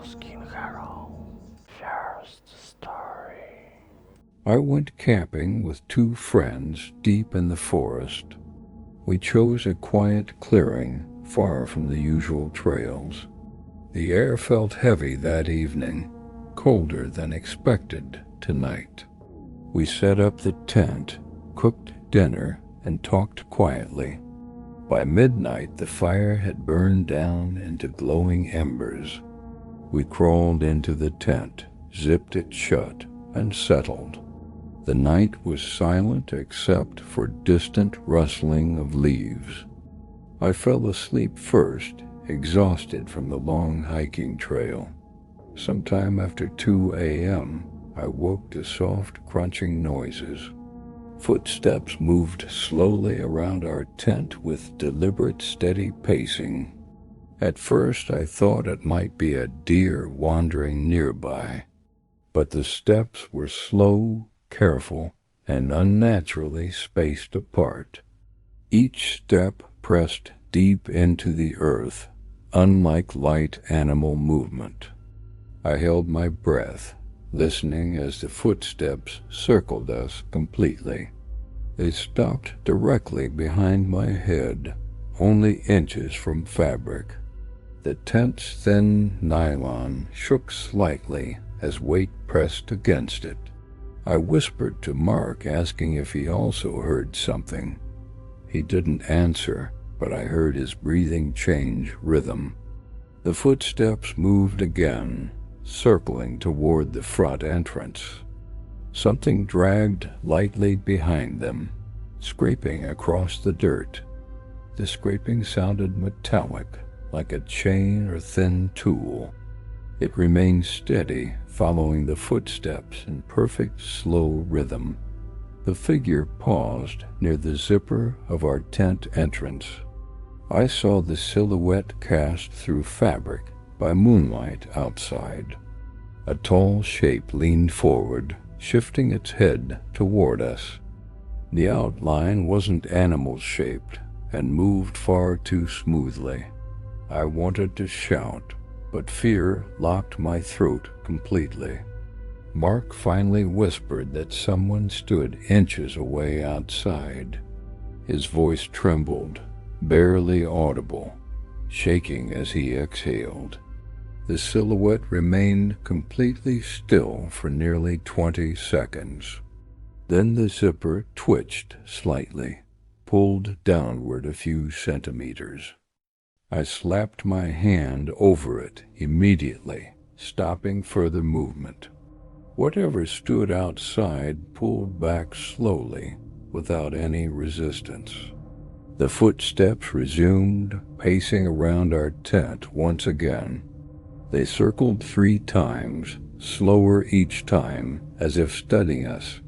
Skin Hero shares the story. I went camping with two friends deep in the forest. We chose a quiet clearing far from the usual trails. The air felt heavy that evening, colder than expected tonight. We set up the tent, cooked dinner, and talked quietly. By midnight, the fire had burned down into glowing embers. We crawled into the tent, zipped it shut, and settled. The night was silent except for distant rustling of leaves. I fell asleep first, exhausted from the long hiking trail. Sometime after 2 a.m., I woke to soft crunching noises. Footsteps moved slowly around our tent with deliberate, steady pacing. At first I thought it might be a deer wandering nearby, but the steps were slow, careful, and unnaturally spaced apart. Each step pressed deep into the earth, unlike light animal movement. I held my breath, listening as the footsteps circled us completely. They stopped directly behind my head, only inches from fabric. The tent's thin nylon shook slightly as weight pressed against it. I whispered to Mark, asking if he also heard something. He didn't answer, but I heard his breathing change rhythm. The footsteps moved again, circling toward the front entrance. Something dragged lightly behind them, scraping across the dirt. The scraping sounded metallic, like a chain or thin tool. It remained steady, following the footsteps in perfect slow rhythm. The figure paused near the zipper of our tent entrance. I saw the silhouette cast through fabric by moonlight outside. A tall shape leaned forward, shifting its head toward us. The outline wasn't animal-shaped and moved far too smoothly. I wanted to shout, but fear locked my throat completely. Mark finally whispered that someone stood inches away outside. His voice trembled, barely audible, shaking as he exhaled. The silhouette remained completely still for nearly 20 seconds. Then the zipper twitched slightly, pulled downward a few centimeters. I slapped my hand over it immediately, stopping further movement. Whatever stood outside pulled back slowly, without any resistance. The footsteps resumed, pacing around our tent once again. They circled 3 times, slower each time, as if studying us.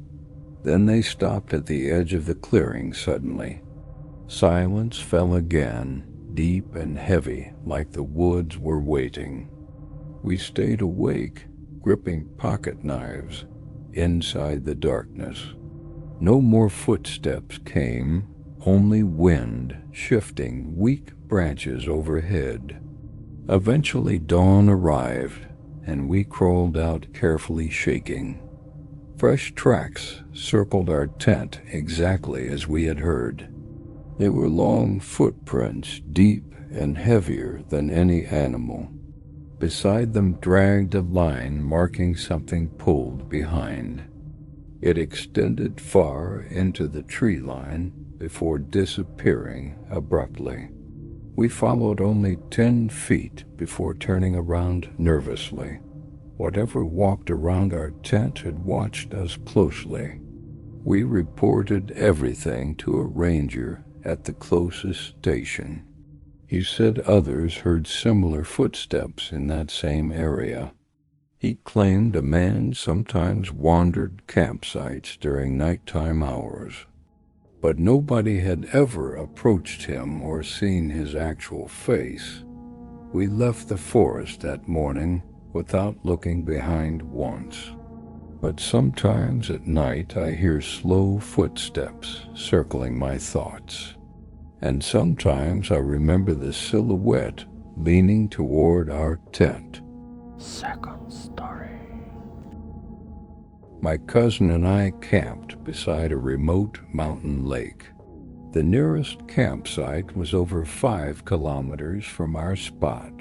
Then they stopped at the edge of the clearing suddenly. Silence fell again, deep and heavy, like the woods were waiting. We stayed awake, gripping pocket knives, inside the darkness. No more footsteps came, only wind shifting weak branches overhead. Eventually dawn arrived, and we crawled out carefully shaking. Fresh tracks circled our tent exactly as we had heard. They were long footprints, deep and heavier than any animal. Beside them dragged a line marking something pulled behind. It extended far into the tree line before disappearing abruptly. We followed only 10 feet before turning around nervously. Whatever walked around our tent had watched us closely. We reported everything to a ranger at the closest station. He said others heard similar footsteps in that same area. He claimed a man sometimes wandered campsites during nighttime hours, but nobody had ever approached him or seen his actual face. We left the forest that morning without looking behind once. But sometimes at night I hear slow footsteps circling my thoughts, and sometimes I remember the silhouette leaning toward our tent. Second story. My cousin and I camped beside a remote mountain lake. The nearest campsite was over 5 kilometers from our spot.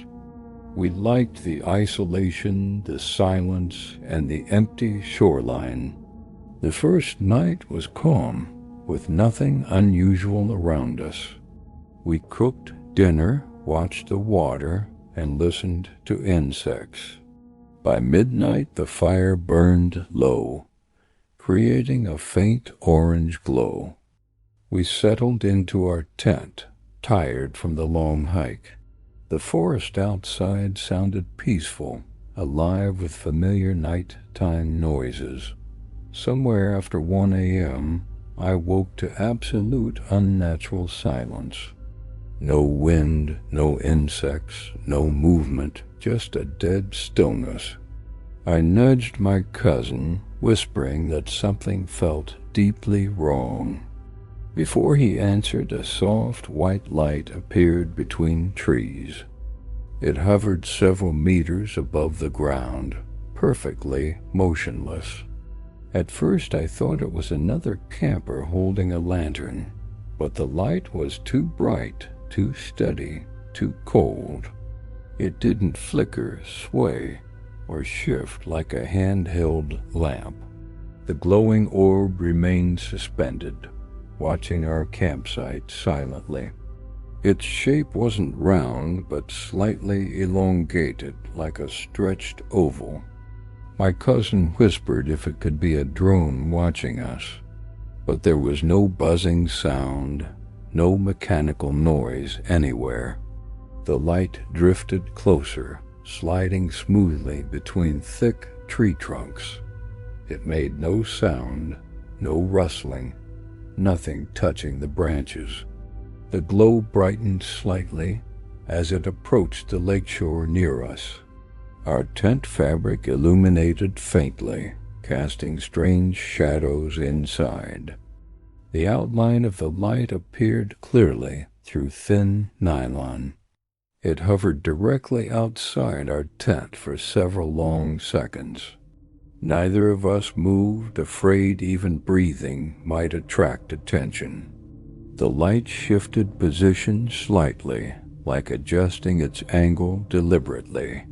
We liked the isolation, the silence, and the empty shoreline. The first night was calm, with nothing unusual around us. We cooked dinner, watched the water, and listened to insects. By midnight, the fire burned low, creating a faint orange glow. We settled into our tent, tired from the long hike. The forest outside sounded peaceful, alive with familiar nighttime noises. Somewhere after 1 a.m., I woke to absolute unnatural silence. No wind, no insects, no movement, just a dead stillness. I nudged my cousin, whispering that something felt deeply wrong. Before he answered, a soft white light appeared between trees. It hovered several meters above the ground, perfectly motionless. At first I thought it was another camper holding a lantern, but the light was too bright, too steady, too cold. It didn't flicker, sway, or shift like a handheld lamp. The glowing orb remained suspended, watching our campsite silently. Its shape wasn't round, but slightly elongated, like a stretched oval. My cousin whispered if it could be a drone watching us, but there was no buzzing sound, no mechanical noise anywhere. The light drifted closer, sliding smoothly between thick tree trunks. It made no sound, no rustling, nothing touching the branches. The glow brightened slightly as it approached the lakeshore near us. Our tent fabric illuminated faintly, casting strange shadows inside. The outline of the light appeared clearly through thin nylon. It hovered directly outside our tent for several long seconds. Neither of us moved, afraid even breathing might attract attention. The light shifted position slightly, like adjusting its angle deliberately.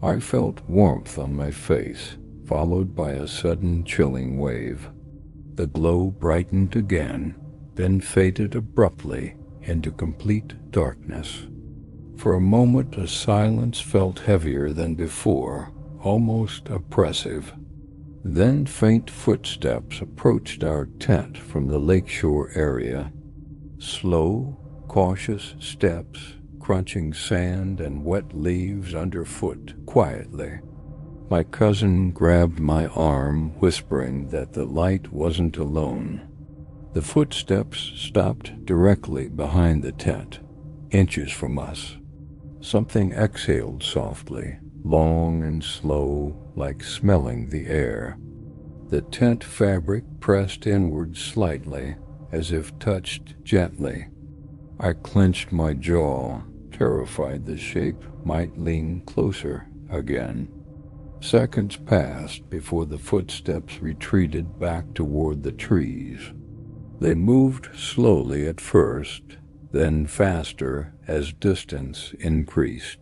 I felt warmth on my face, followed by a sudden chilling wave. The glow brightened again, then faded abruptly into complete darkness. For a moment, the silence felt heavier than before, almost oppressive. Then faint footsteps approached our tent from the lakeshore area. Slow, cautious steps, crunching sand and wet leaves underfoot quietly. My cousin grabbed my arm, whispering that the light wasn't alone. The footsteps stopped directly behind the tent, inches from us. Something exhaled softly, long and slow, like smelling the air. The tent fabric pressed inward slightly, as if touched gently. I clenched my jaw, terrified the shape might lean closer again. Seconds passed before the footsteps retreated back toward the trees. They moved slowly at first, then faster as distance increased.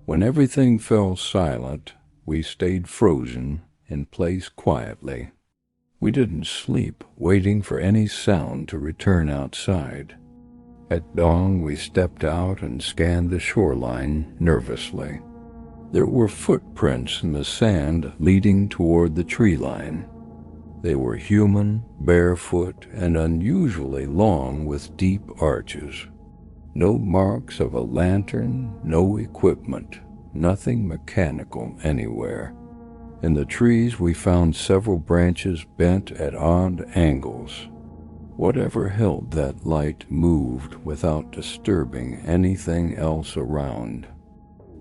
When everything fell silent, we stayed frozen in place quietly. We didn't sleep, waiting for any sound to return outside. At dawn, we stepped out and scanned the shoreline nervously. There were footprints in the sand leading toward the tree line. They were human, barefoot, and unusually long with deep arches. No marks of a lantern, no equipment, nothing mechanical anywhere. In the trees we found several branches bent at odd angles. Whatever held that light moved without disturbing anything else around.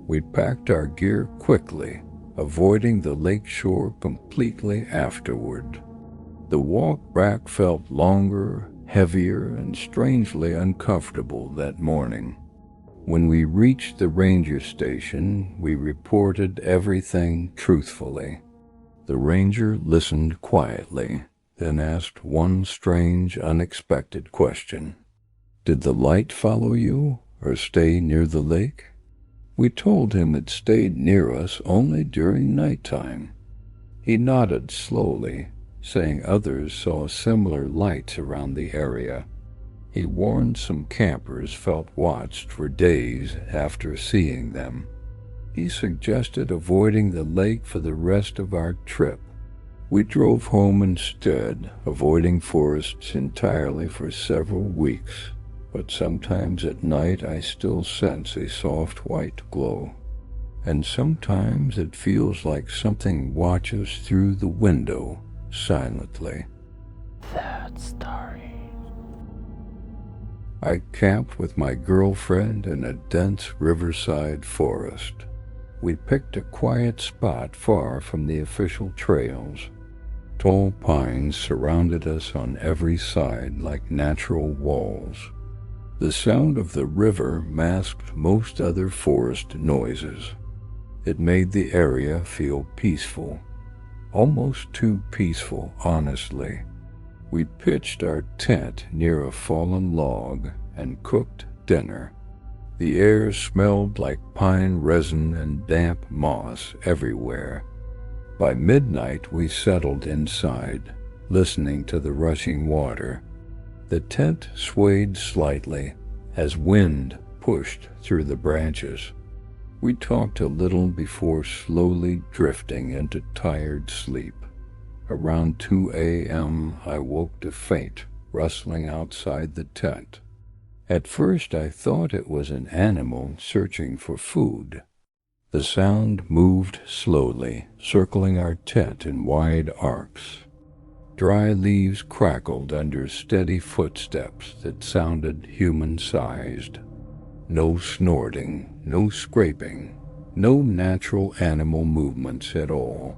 We packed our gear quickly, avoiding the lakeshore completely afterward. The walk back felt longer, heavier, and strangely uncomfortable that morning. When we reached the ranger station, we reported everything truthfully. The ranger listened quietly, then asked one strange, unexpected question. "Did the light follow you, or stay near the lake?" We told him it stayed near us only during nighttime. He nodded slowly, saying others saw similar lights around the area. He warned some campers felt watched for days after seeing them. He suggested avoiding the lake for the rest of our trip. We drove home instead, avoiding forests entirely for several weeks, but sometimes at night I still sense a soft white glow, and sometimes it feels like something watches through the window silently. That story. I camped with my girlfriend in a dense riverside forest. We picked a quiet spot far from the official trails. Tall pines surrounded us on every side like natural walls. The sound of the river masked most other forest noises. It made the area feel peaceful, almost too peaceful, honestly. We pitched our tent near a fallen log and cooked dinner. The air smelled like pine resin and damp moss everywhere. By midnight, we settled inside, listening to the rushing water. The tent swayed slightly as wind pushed through the branches. We talked a little before slowly drifting into tired sleep. Around 2 a.m., I woke to faint rustling outside the tent. At first, I thought it was an animal searching for food. The sound moved slowly, circling our tent in wide arcs. Dry leaves crackled under steady footsteps that sounded human-sized. No snorting, no scraping, no natural animal movements at all.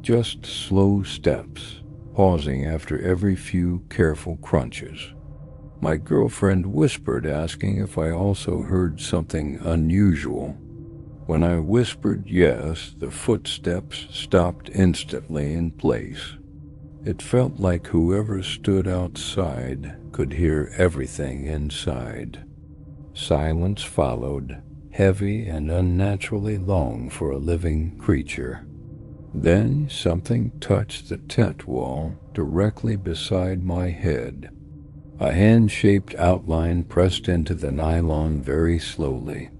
Just slow steps, pausing after every few careful crunches. My girlfriend whispered, asking if I also heard something unusual. When I whispered yes, the footsteps stopped instantly in place. It felt like whoever stood outside could hear everything inside. Silence followed, heavy and unnaturally long for a living creature. Then something touched the tent wall directly beside my head. A hand-shaped outline pressed into the nylon very slowly.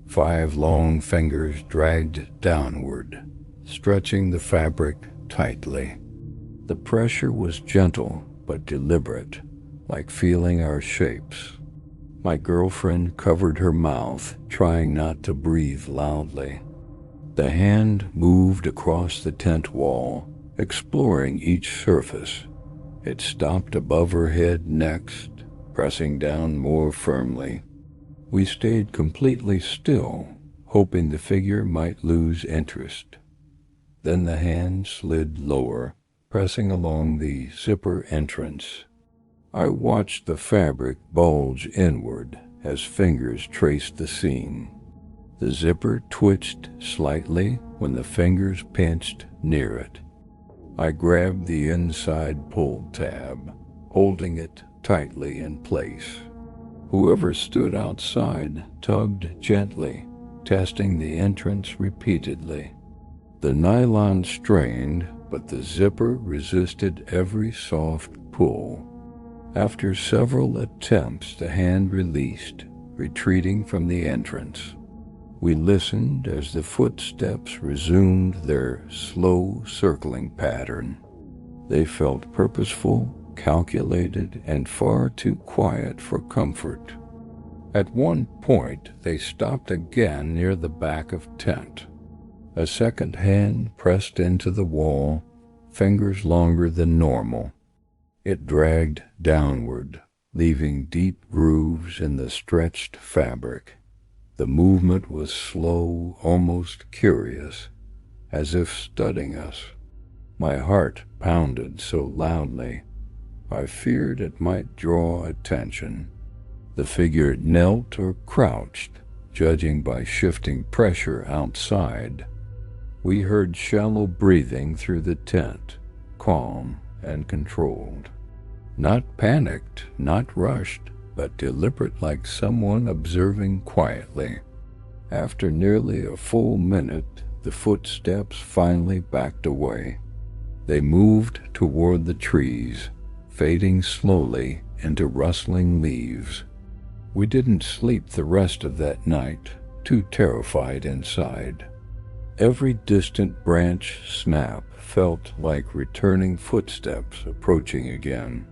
5 long fingers dragged downward, stretching the fabric tightly. The pressure was gentle but deliberate, like feeling our shapes. My girlfriend covered her mouth, trying not to breathe loudly. The hand moved across the tent wall, exploring each surface. It stopped above her head next, pressing down more firmly. We stayed completely still, hoping the figure might lose interest. Then the hand slid lower, pressing along the zipper entrance. I watched the fabric bulge inward as fingers traced the seam. The zipper twitched slightly when the fingers pinched near it. I grabbed the inside pull tab, holding it tightly in place. Whoever stood outside tugged gently, testing the entrance repeatedly. The nylon strained, but the zipper resisted every soft pull. After several attempts, the hand released, retreating from the entrance. We listened as the footsteps resumed their slow circling pattern. They felt purposeful, calculated, and far too quiet for comfort. At one point, they stopped again near the back of tent. A second hand pressed into the wall, fingers longer than normal. It dragged downward, leaving deep grooves in the stretched fabric. The movement was slow, almost curious, as if studying us. My heart pounded so loudly, I feared it might draw attention. The figure knelt or crouched, judging by shifting pressure outside. We heard shallow breathing through the tent, calm and controlled. Not panicked, not rushed, but deliberate, like someone observing quietly. After nearly a full minute, the footsteps finally backed away. They moved toward the trees, fading slowly into rustling leaves. We didn't sleep the rest of that night, too terrified inside. Every distant branch snap felt like returning footsteps approaching again.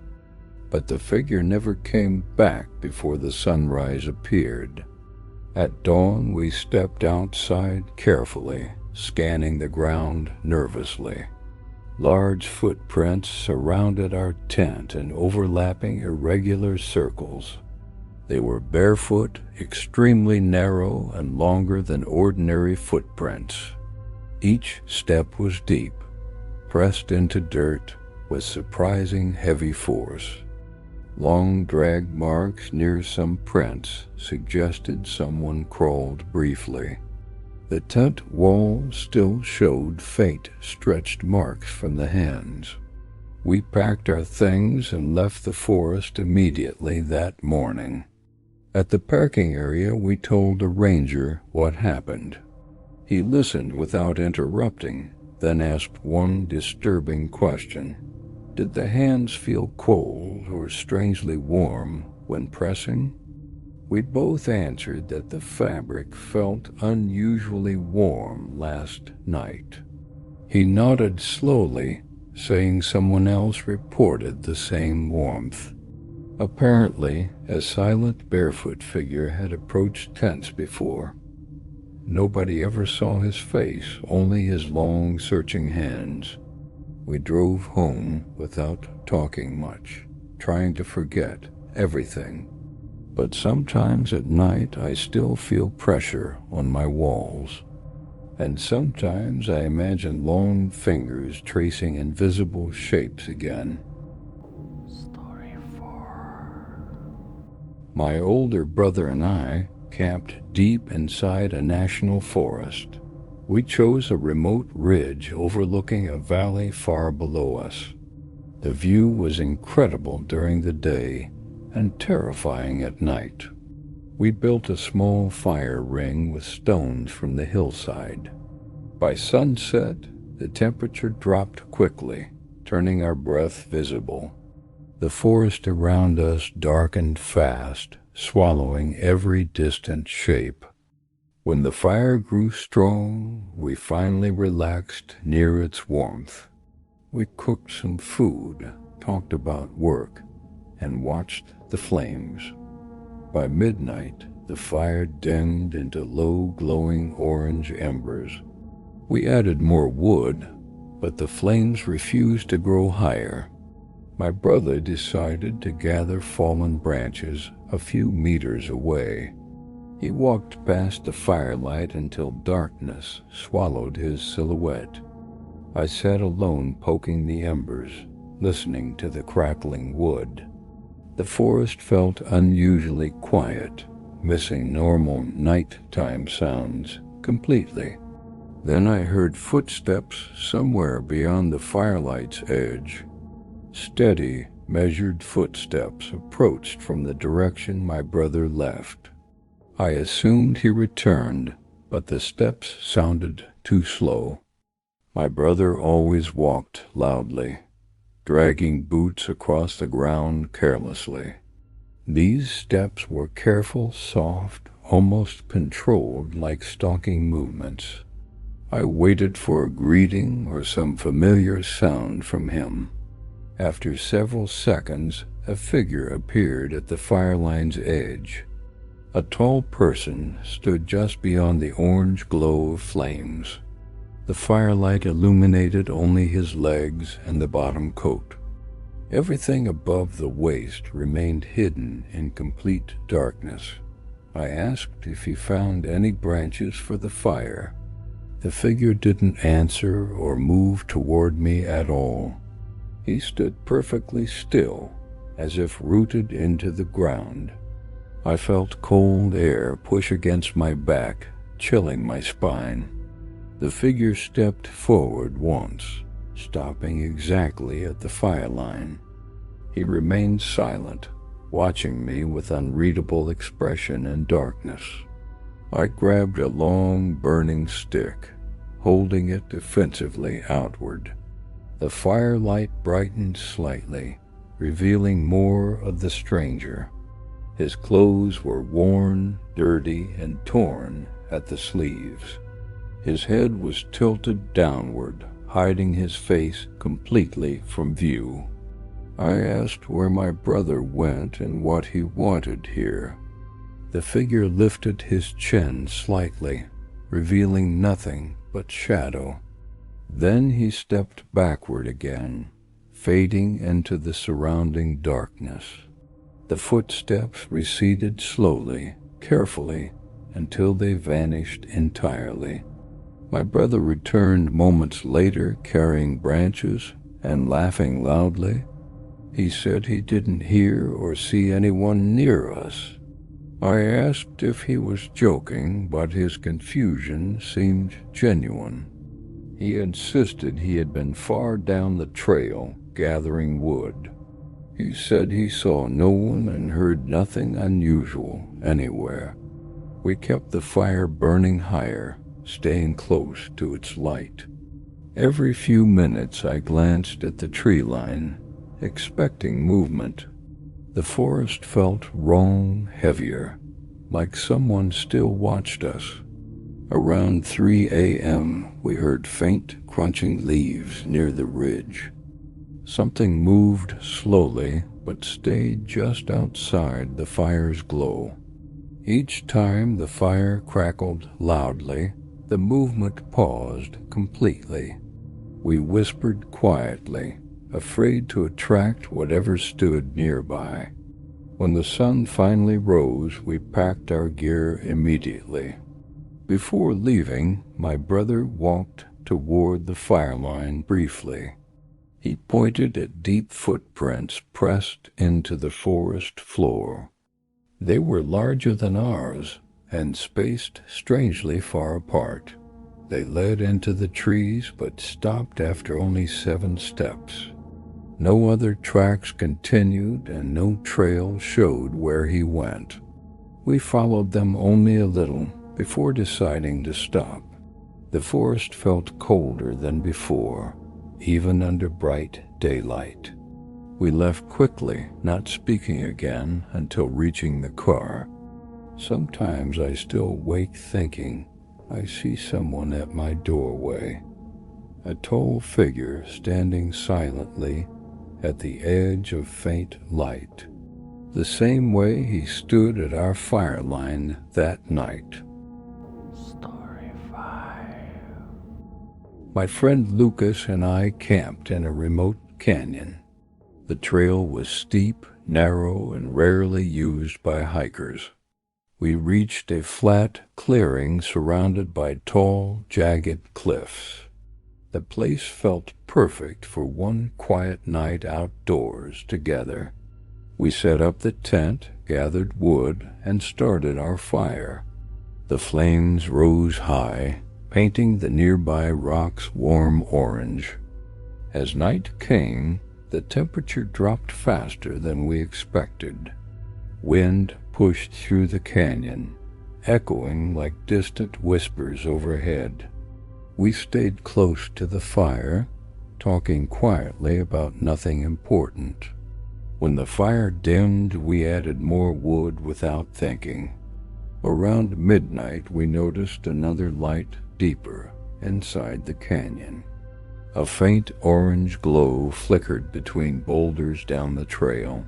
But the figure never came back before the sunrise appeared. At dawn, we stepped outside carefully, scanning the ground nervously. Large footprints surrounded our tent in overlapping irregular circles. They were barefoot, extremely narrow, and longer than ordinary footprints. Each step was deep, pressed into dirt with surprising heavy force. Long drag marks near some prints suggested someone crawled briefly. The tent wall still showed faint, stretched marks from the hands. We packed our things and left the forest immediately that morning. At the parking area, we told a ranger what happened. He listened without interrupting, then asked one disturbing question. Did the hands feel cold or strangely warm when pressing? We both answered that the fabric felt unusually warm last night. He nodded slowly, saying someone else reported the same warmth. Apparently, a silent barefoot figure had approached tents before. Nobody ever saw his face, only his long, searching hands. We drove home without talking much, trying to forget everything. But sometimes at night I still feel pressure on my walls. And sometimes I imagine long fingers tracing invisible shapes again. Story 4. My older brother and I camped deep inside a national forest. We chose a remote ridge overlooking a valley far below us. The view was incredible during the day and terrifying at night. We built a small fire ring with stones from the hillside. By sunset, the temperature dropped quickly, turning our breath visible. The forest around us darkened fast, swallowing every distant shape. When the fire grew strong, we finally relaxed near its warmth. We cooked some food, talked about work, and watched the flames. By midnight, the fire dimmed into low, glowing orange embers. We added more wood, but the flames refused to grow higher. My brother decided to gather fallen branches a few meters away. He walked past the firelight until darkness swallowed his silhouette. I sat alone poking the embers, listening to the crackling wood. The forest felt unusually quiet, missing normal nighttime sounds completely. Then I heard footsteps somewhere beyond the firelight's edge. Steady, measured footsteps approached from the direction my brother left. I assumed he returned, but the steps sounded too slow. My brother always walked loudly, dragging boots across the ground carelessly. These steps were careful, soft, almost controlled, like stalking movements. I waited for a greeting or some familiar sound from him. After several seconds, a figure appeared at the fireline's edge. A tall person stood just beyond the orange glow of flames. The firelight illuminated only his legs and the bottom coat. Everything above the waist remained hidden in complete darkness. I asked if he found any branches for the fire. The figure didn't answer or move toward me at all. He stood perfectly still, as if rooted into the ground. I felt cold air push against my back, chilling my spine. The figure stepped forward once, stopping exactly at the fire line. He remained silent, watching me with unreadable expression in darkness. I grabbed a long, burning stick, holding it defensively outward. The firelight brightened slightly, revealing more of the stranger. His clothes were worn, dirty, and torn at the sleeves. His head was tilted downward, hiding his face completely from view. I asked where my brother went and what he wanted here. The figure lifted his chin slightly, revealing nothing but shadow. Then he stepped backward again, fading into the surrounding darkness. The footsteps receded slowly, carefully, until they vanished entirely. My brother returned moments later carrying branches and laughing loudly. He said he didn't hear or see anyone near us. I asked if he was joking, but his confusion seemed genuine. He insisted he had been far down the trail gathering wood. He said he saw no one and heard nothing unusual anywhere. We kept the fire burning higher, staying close to its light. Every few minutes I glanced at the tree line, expecting movement. The forest felt wrong, heavier, like someone still watched us. Around 3 a.m., we heard faint crunching leaves near the ridge. Something moved slowly, but stayed just outside the fire's glow. Each time the fire crackled loudly, the movement paused completely. We whispered quietly, afraid to attract whatever stood nearby. When the sun finally rose, we packed our gear immediately. Before leaving, my brother walked toward the fire line briefly. He pointed at deep footprints pressed into the forest floor. They were larger than ours and spaced strangely far apart. They led into the trees but stopped after only 7 steps. No other tracks continued and no trail showed where he went. We followed them only a little before deciding to stop. The forest felt colder than before, even under bright daylight. We left quickly, not speaking again until reaching the car. Sometimes I still wake thinking I see someone at my doorway. A tall figure standing silently at the edge of faint light, the same way he stood at our fire line that night. Story 5. My friend Lucas and I camped in a remote canyon. The trail was steep, narrow, and rarely used by hikers. We reached a flat clearing surrounded by tall, jagged cliffs. The place felt perfect for one quiet night outdoors together. We set up the tent, gathered wood, and started our fire. The flames rose high, painting the nearby rocks warm orange. As night came, the temperature dropped faster than we expected. Wind pushed through the canyon, echoing like distant whispers overhead. We stayed close to the fire, talking quietly about nothing important. When the fire dimmed, we added more wood without thinking. Around midnight, we noticed another light deeper inside the canyon. A faint orange glow flickered between boulders down the trail.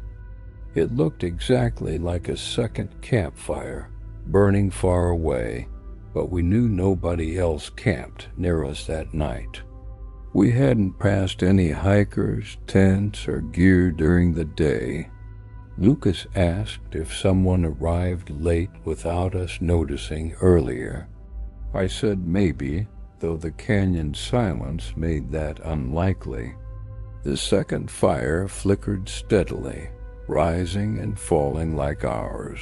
It looked exactly like a second campfire, burning far away, but we knew nobody else camped near us that night. We hadn't passed any hikers, tents, or gear during the day. Lucas asked if someone arrived late without us noticing earlier. I said maybe, though the canyon's silence made that unlikely. The second fire flickered steadily, rising and falling like ours.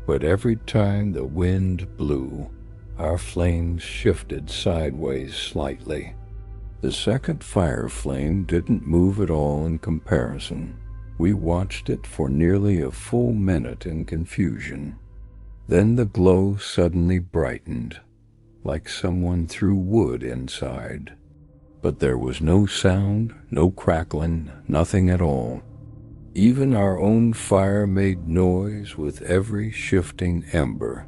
but every time the wind blew, our flames shifted sideways slightly. The second fire flame didn't move at all in comparison. We watched it for nearly a full minute in confusion. Then the glow suddenly brightened, like someone threw wood inside. But there was no sound, no crackling, nothing at all. Even our own fire made noise with every shifting ember.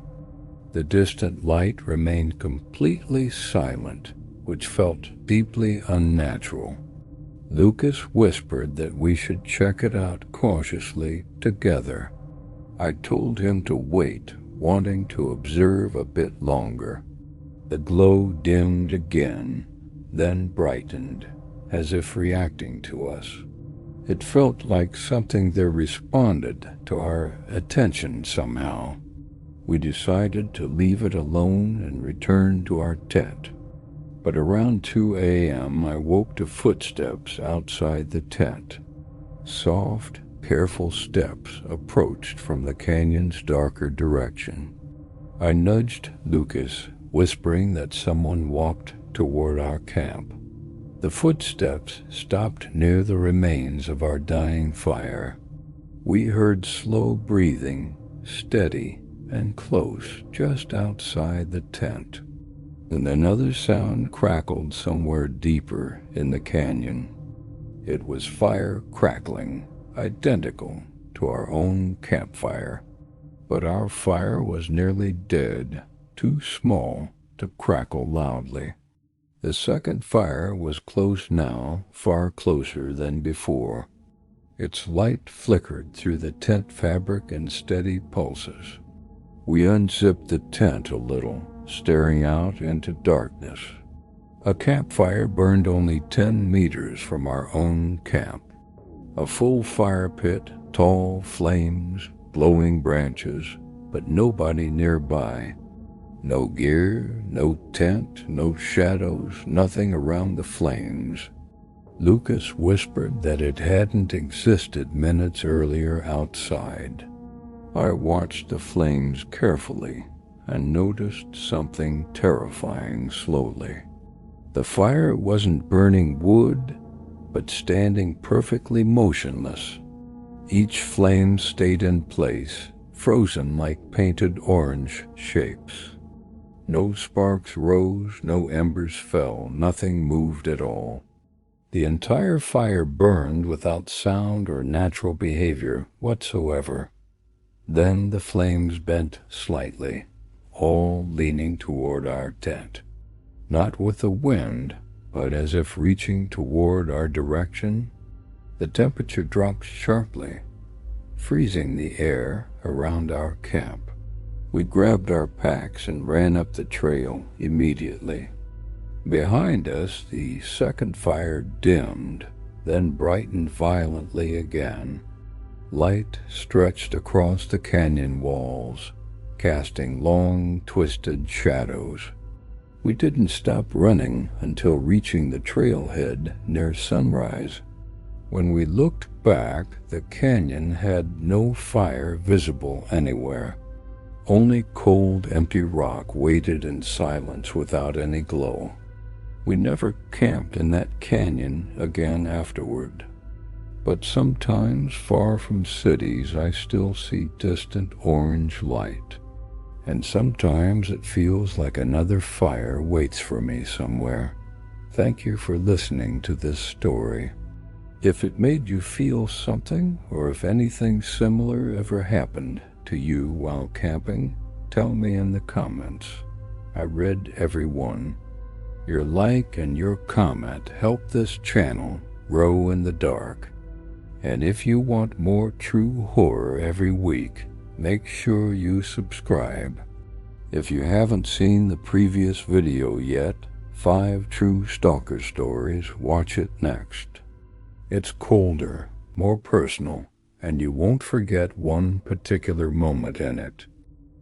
The distant light remained completely silent, which felt deeply unnatural. Lucas whispered that we should check it out cautiously together. I told him to wait, wanting to observe a bit longer. The glow dimmed again, then brightened, as if reacting to us. It felt like something there responded to our attention somehow. We decided to leave it alone and return to our tent. But around 2 a.m. I woke to footsteps outside the tent. Soft, careful steps approached from the canyon's darker direction. I nudged Lucas, whispering that someone walked toward our camp. The footsteps stopped near the remains of our dying fire. We heard slow breathing, steady and close, just outside the tent. And another sound crackled somewhere deeper in the canyon. It was fire crackling, identical to our own campfire. But our fire was nearly dead, too small to crackle loudly. The second fire was close now, far closer than before. Its light flickered through the tent fabric in steady pulses. We unzipped the tent a little, staring out into darkness. A campfire burned only 10 meters from our own camp. A full fire pit, tall flames, glowing branches, but nobody nearby. No gear, no tent, no shadows, nothing around the flames. Lucas whispered that it hadn't existed minutes earlier outside. I watched the flames carefully and noticed something terrifying slowly. The fire wasn't burning wood, but standing perfectly motionless. Each flame stayed in place, frozen like painted orange shapes. No sparks rose, no embers fell, nothing moved at all. The entire fire burned without sound or natural behavior whatsoever. Then the flames bent slightly, all leaning toward our tent. Not with the wind, but as if reaching toward our direction. The temperature dropped sharply, freezing the air around our camp. We grabbed our packs and ran up the trail immediately. Behind us, the second fire dimmed, then brightened violently again. Light stretched across the canyon walls, casting long, twisted shadows. We didn't stop running until reaching the trailhead near sunrise. When we looked back, the canyon had no fire visible anywhere. Only cold, empty rock waited in silence without any glow. We never camped in that canyon again afterward. But sometimes, far from cities, I still see distant orange light. And sometimes it feels like another fire waits for me somewhere. Thank you for listening to this story. If it made you feel something, or if anything similar ever happened to you while camping, tell me in the comments. I read every one. Your like and your comment help this channel grow in the dark. And if you want more true horror every week, make sure you subscribe. If you haven't seen the previous video yet, 5 True Stalker Stories, watch it next. It's colder, more personal, and you won't forget one particular moment in it.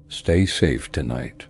Stay safe tonight.